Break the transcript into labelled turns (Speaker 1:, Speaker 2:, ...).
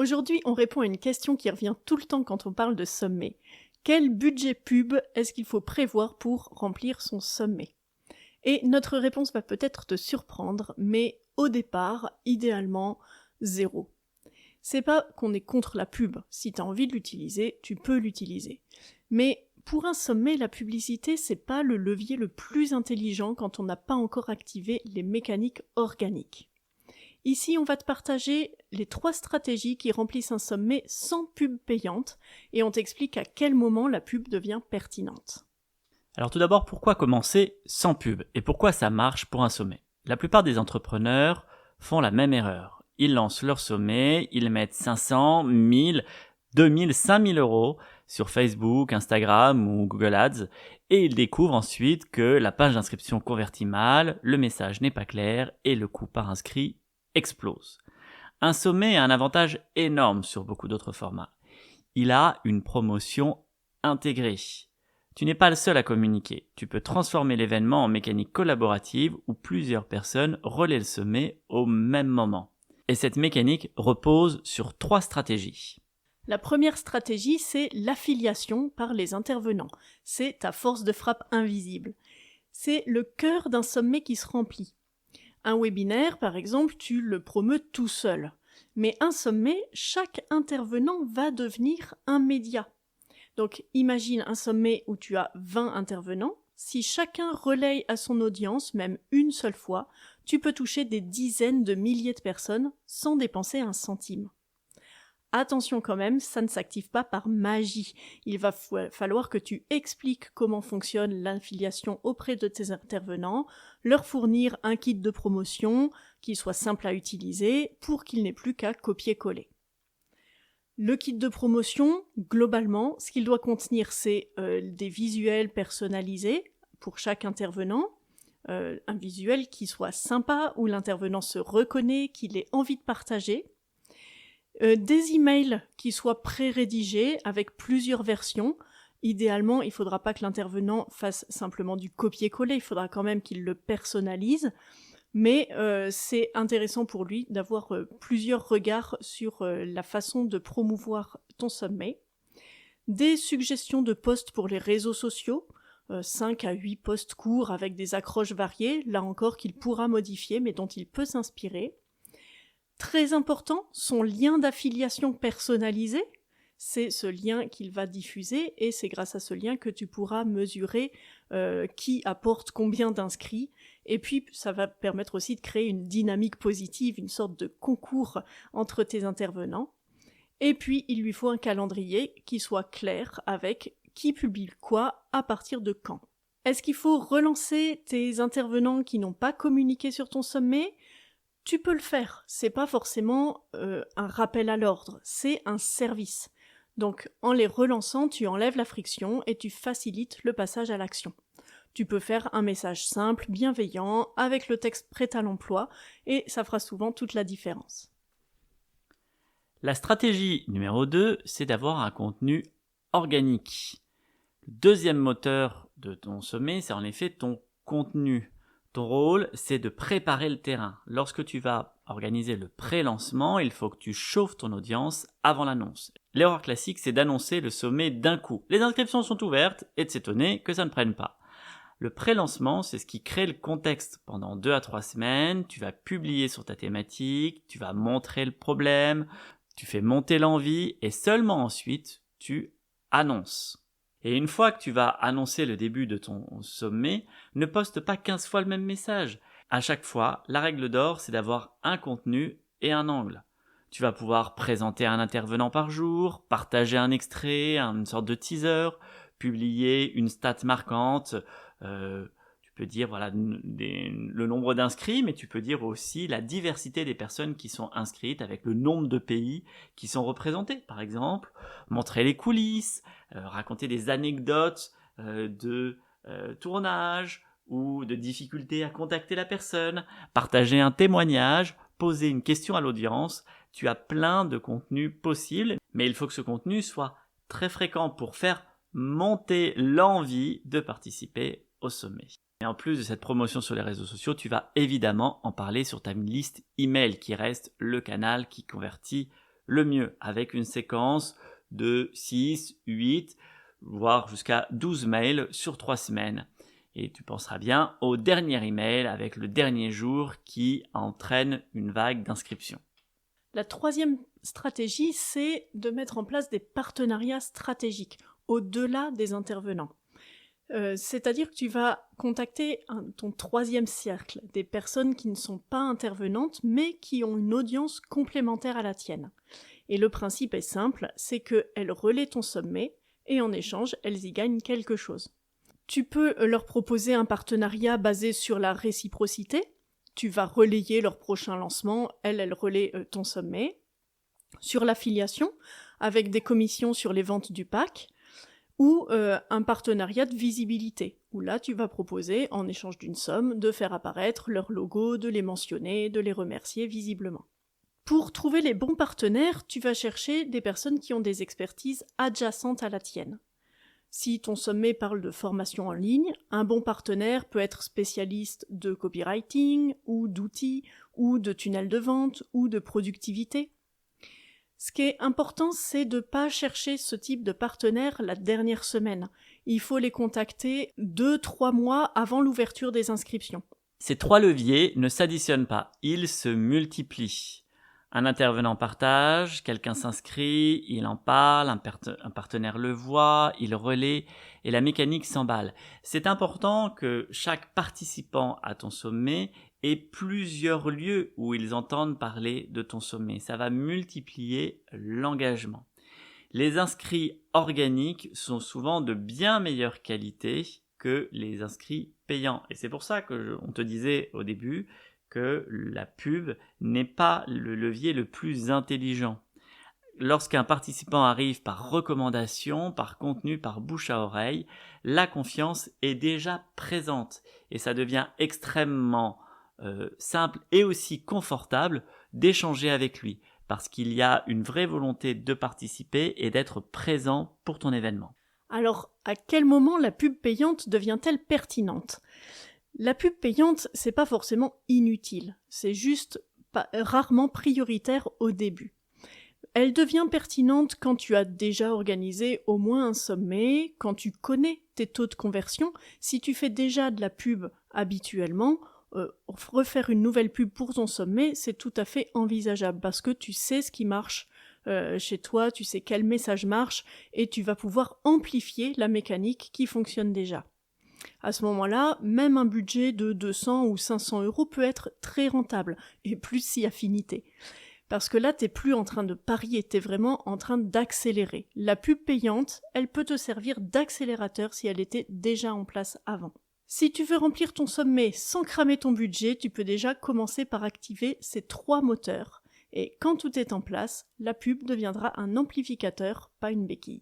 Speaker 1: Aujourd'hui, on répond à une question qui revient tout le temps quand on parle de sommet. Quel budget pub est-ce qu'il faut prévoir pour remplir son sommet ? Et notre réponse va peut-être te surprendre, mais au départ, idéalement, 0. C'est pas qu'on est contre la pub. Si tu as envie de l'utiliser, tu peux l'utiliser. Mais pour un sommet, la publicité, c'est pas le levier le plus intelligent quand on n'a pas encore activé les mécaniques organiques. Ici, on va te partager les 3 stratégies qui remplissent un sommet sans pub payante et on t'explique à quel moment la pub devient pertinente.
Speaker 2: Alors tout d'abord, pourquoi commencer sans pub et pourquoi ça marche pour un sommet ? La plupart des entrepreneurs font la même erreur. Ils lancent leur sommet, ils mettent 500, 1000, 2000, 5000 euros sur Facebook, Instagram ou Google Ads et ils découvrent ensuite que la page d'inscription convertit mal, le message n'est pas clair et le coût par inscrit explose. Un sommet a un avantage énorme sur beaucoup d'autres formats. Il a une promotion intégrée. Tu n'es pas le seul à communiquer. Tu peux transformer l'événement en mécanique collaborative où plusieurs personnes relaient le sommet au même moment. Et cette mécanique repose sur 3 stratégies.
Speaker 1: La première stratégie, c'est l'affiliation par les intervenants. C'est ta force de frappe invisible. C'est le cœur d'un sommet qui se remplit. Un webinaire, par exemple, tu le promeus tout seul. Mais un sommet, chaque intervenant va devenir un média. Donc imagine un sommet où tu as 20 intervenants. Si chacun relaye à son audience, même une seule fois, tu peux toucher des dizaines de milliers de personnes sans dépenser un centime. Attention quand même, ça ne s'active pas par magie. Il va falloir que tu expliques comment fonctionne l'affiliation auprès de tes intervenants, leur fournir un kit de promotion qui soit simple à utiliser pour qu'il n'ait plus qu'à copier-coller. Le kit de promotion, globalement, ce qu'il doit contenir, c'est des visuels personnalisés pour chaque intervenant, un visuel qui soit sympa, où l'intervenant se reconnaît, qu'il ait envie de partager, des emails qui soient pré-rédigés avec plusieurs versions. Idéalement, il ne faudra pas que l'intervenant fasse simplement du copier-coller, il faudra quand même qu'il le personnalise. Mais c'est intéressant pour lui d'avoir plusieurs regards sur la façon de promouvoir ton sommet. Des suggestions de posts pour les réseaux sociaux, 5 à 8 posts courts avec des accroches variées, là encore qu'il pourra modifier mais dont il peut s'inspirer. Très important, son lien d'affiliation personnalisé. C'est ce lien qu'il va diffuser et c'est grâce à ce lien que tu pourras mesurer qui apporte combien d'inscrits. Et puis, ça va permettre aussi de créer une dynamique positive, une sorte de concours entre tes intervenants. Et puis, il lui faut un calendrier qui soit clair avec qui publie quoi, à partir de quand. Est-ce qu'il faut relancer tes intervenants qui n'ont pas communiqué sur ton sommet ? Tu peux le faire. C'est pas forcément un rappel à l'ordre, c'est un service. Donc, en les relançant, tu enlèves la friction et tu facilites le passage à l'action. Tu peux faire un message simple, bienveillant, avec le texte prêt à l'emploi, et ça fera souvent toute la différence.
Speaker 2: La stratégie numéro 2, c'est d'avoir un contenu organique. Le deuxième moteur de ton sommet, c'est en effet ton contenu. Ton rôle, c'est de préparer le terrain. Lorsque tu vas organiser le pré-lancement, il faut que tu chauffes ton audience avant l'annonce. L'erreur classique, c'est d'annoncer le sommet d'un coup. Les inscriptions sont ouvertes et de s'étonner que ça ne prenne pas. Le pré-lancement, c'est ce qui crée le contexte. Pendant 2 à 3 semaines, tu vas publier sur ta thématique, tu vas montrer le problème, tu fais monter l'envie et seulement ensuite, tu annonces. Et une fois que tu vas annoncer le début de ton sommet, ne poste pas 15 fois le même message. À chaque fois, la règle d'or, c'est d'avoir un contenu et un angle. Tu vas pouvoir présenter un intervenant par jour, partager un extrait, une sorte de teaser, publier une stat marquante. Tu peux dire le nombre d'inscrits, mais tu peux dire aussi la diversité des personnes qui sont inscrites avec le nombre de pays qui sont représentés, par exemple. Montrer les coulisses, raconter des anecdotes de tournage ou de difficultés à contacter la personne, partager un témoignage, poser une question à l'audience. Tu as plein de contenus possibles, mais il faut que ce contenu soit très fréquent pour faire monter l'envie de participer au sommet. Et en plus de cette promotion sur les réseaux sociaux, tu vas évidemment en parler sur ta liste email qui reste le canal qui convertit le mieux, avec une séquence de 6, 8, voire jusqu'à 12 mails sur 3 semaines. Et tu penseras bien au dernier email avec le dernier jour qui entraîne une vague d'inscription.
Speaker 1: La troisième stratégie, c'est de mettre en place des partenariats stratégiques au-delà des intervenants. C'est-à-dire que tu vas contacter ton troisième cercle, des personnes qui ne sont pas intervenantes, mais qui ont une audience complémentaire à la tienne. Et le principe est simple, c'est qu'elles relaient ton sommet, et en échange, elles y gagnent quelque chose. Tu peux leur proposer un partenariat basé sur la réciprocité. Tu vas relayer leur prochain lancement, elles relaient ton sommet. Sur l'affiliation, avec des commissions sur les ventes du pack, ou un partenariat de visibilité, où là tu vas proposer, en échange d'une somme, de faire apparaître leur logo, de les mentionner, de les remercier visiblement. Pour trouver les bons partenaires, tu vas chercher des personnes qui ont des expertises adjacentes à la tienne. Si ton sommet parle de formation en ligne, un bon partenaire peut être spécialiste de copywriting, ou d'outils, ou de tunnels de vente, ou de productivité. Ce qui est important, c'est de ne pas chercher ce type de partenaire la dernière semaine. Il faut les contacter 2-3 mois avant l'ouverture des inscriptions.
Speaker 2: Ces 3 leviers ne s'additionnent pas, ils se multiplient. Un intervenant partage, quelqu'un s'inscrit, il en parle, un partenaire le voit, il relaie et la mécanique s'emballe. C'est important que chaque participant à ton sommet ait plusieurs lieux où ils entendent parler de ton sommet. Ça va multiplier l'engagement. Les inscrits organiques sont souvent de bien meilleure qualité que les inscrits payants. Et c'est pour ça qu'on te disait au début que la pub n'est pas le levier le plus intelligent. Lorsqu'un participant arrive par recommandation, par contenu, par bouche à oreille, la confiance est déjà présente et ça devient extrêmement simple et aussi confortable d'échanger avec lui parce qu'il y a une vraie volonté de participer et d'être présent pour ton événement.
Speaker 1: Alors, à quel moment la pub payante devient-elle pertinente ? La pub payante, c'est pas forcément inutile, c'est juste rarement prioritaire au début. Elle devient pertinente quand tu as déjà organisé au moins un sommet, quand tu connais tes taux de conversion. Si tu fais déjà de la pub habituellement, refaire une nouvelle pub pour ton sommet, c'est tout à fait envisageable parce que tu sais ce qui marche chez toi, tu sais quel message marche et tu vas pouvoir amplifier la mécanique qui fonctionne déjà. À ce moment-là, même un budget de 200 ou 500 € peut être très rentable, et plus si affinité. Parce que là, t'es plus en train de parier, t'es vraiment en train d'accélérer. La pub payante, elle peut te servir d'accélérateur si elle était déjà en place avant. Si tu veux remplir ton sommet sans cramer ton budget, tu peux déjà commencer par activer ces 3 moteurs. Et quand tout est en place, la pub deviendra un amplificateur, pas une béquille.